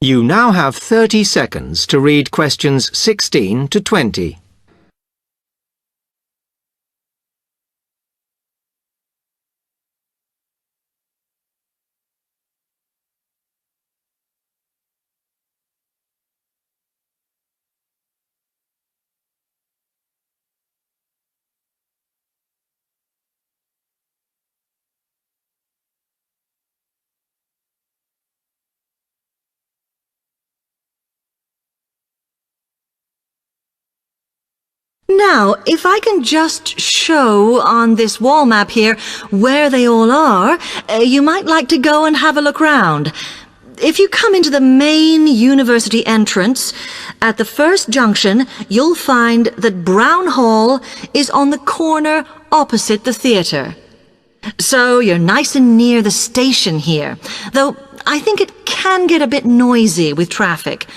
You now have 30 seconds to read questions 16 to 20. Now, if I can just show on this wall map here where they all are, you might like to go and have a look round. If you come into the main university entrance, at the first junction, you'll find that Brown Hall is on the corner opposite the theatre. So you're nice and near the station here, though I think it can get a bit noisy with traffic.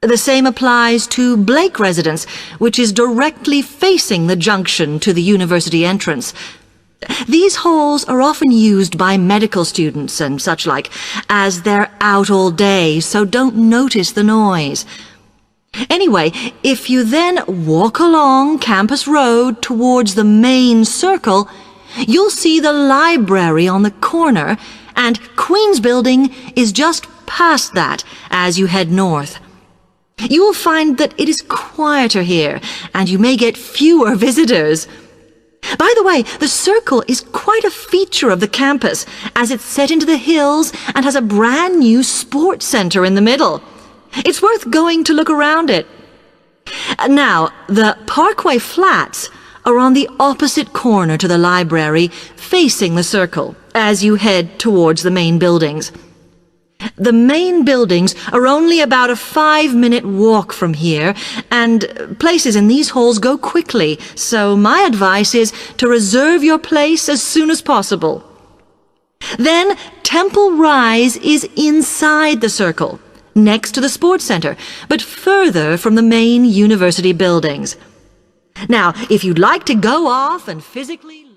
The same applies to Blake Residence, which is directly facing the junction to the university entrance. These halls are often used by medical students and such like, as they're out all day, so don't notice the noise. Anyway, if you then walk along Campus Road towards the main circle, you'll see the library on the corner, and Queen's Building is just past that as you head north. You will find that it is quieter here, and you may get fewer visitors. By the way, the circle is quite a feature of the campus, as it's set into the hills and has a brand new sports center in the middle. It's worth going to look around it. Now, the Parkway Flats are on the opposite corner to the library, facing the circle, as you head towards the main buildings. The main buildings are only about a 5-minute walk from here, and places in these halls go quickly, so my advice is to reserve your place as soon as possible. Then Temple Rise is inside the circle, next to the sports center, but further from the main university buildings. Now, if you'd like to go off and physically look...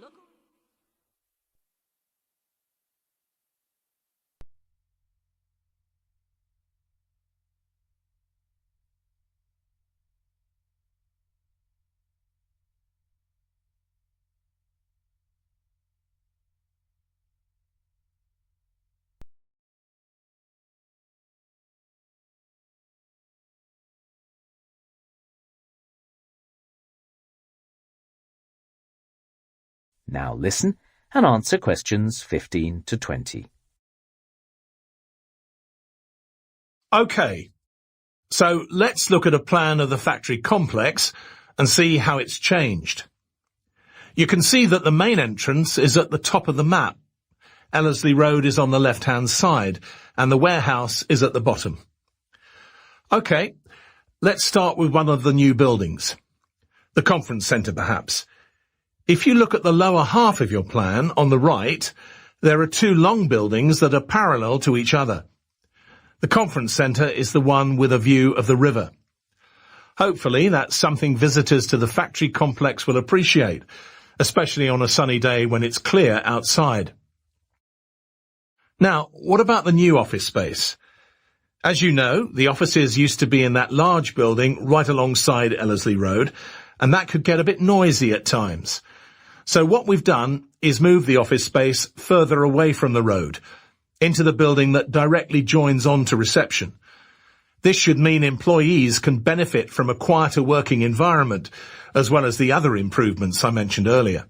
Now listen and answer questions 15 to 20. OK, so let's look at a plan of the factory complex and see how it's changed. You can see that the main entrance is at the top of the map. Ellerslie Road is on the left-hand side, and the warehouse is at the bottom. OK, let's start with one of the new buildings. The conference centre, perhaps. If you look at the lower half of your plan, on the right, there are two long buildings that are parallel to each other. The conference centre is the one with a view of the river. Hopefully that's something visitors to the factory complex will appreciate, especially on a sunny day when it's clear outside. Now, what about the new office space? As you know, the offices used to be in that large building right alongside Ellerslie Road, and that could get a bit noisy at times. So what we've done is move the office space further away from the road, into the building that directly joins on to reception. This should mean employees can benefit from a quieter working environment, as well as the other improvements I mentioned earlier.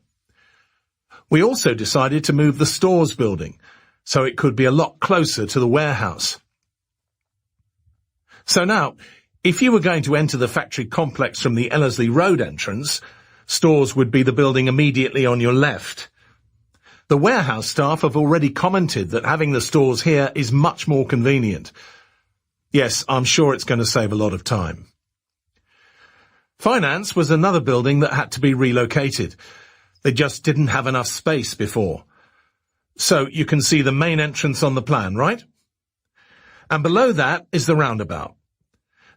We also decided to move the stores building, so it could be a lot closer to the warehouse. So now, if you were going to enter the factory complex from the Ellerslie Road entrance, stores would be the building immediately on your left. The warehouse staff have already commented that having the stores here is much more convenient. Yes, I'm sure it's going to save a lot of time. Finance was another building that had to be relocated. They just didn't have enough space before. So you can see the main entrance on the plan, right? And below that is the roundabout.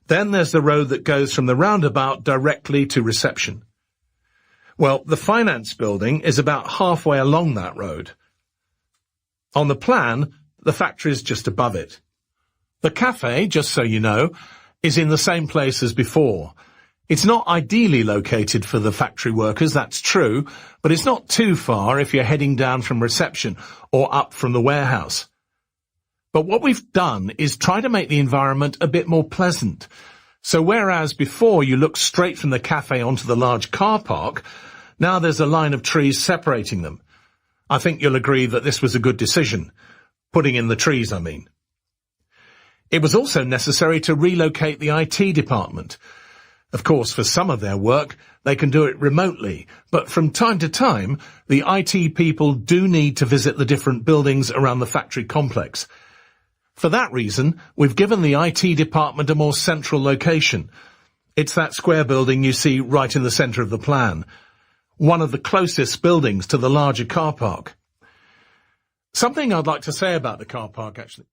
Then there's the road that goes from the roundabout directly to reception. Well, the finance building is about halfway along that road. On the plan, the factory is just above it. The cafe, just so you know, is in the same place as before. It's not ideally located for the factory workers, that's true, but it's not too far if you're heading down from reception or up from the warehouse. But what we've done is try to make the environment a bit more pleasant. So whereas before you looked straight from the cafe onto the large car park, now there's a line of trees separating them. I think you'll agree that this was a good decision. Putting in the trees, I mean. It was also necessary to relocate the IT department. Of course, for some of their work, they can do it remotely, but from time to time, the IT people do need to visit the different buildings around the factory complex. For that reason, we've given the IT department a more central location. It's that square building you see right in the centre of the plan, one of the closest buildings to the larger car park. Something I'd like to say about the car park, actually.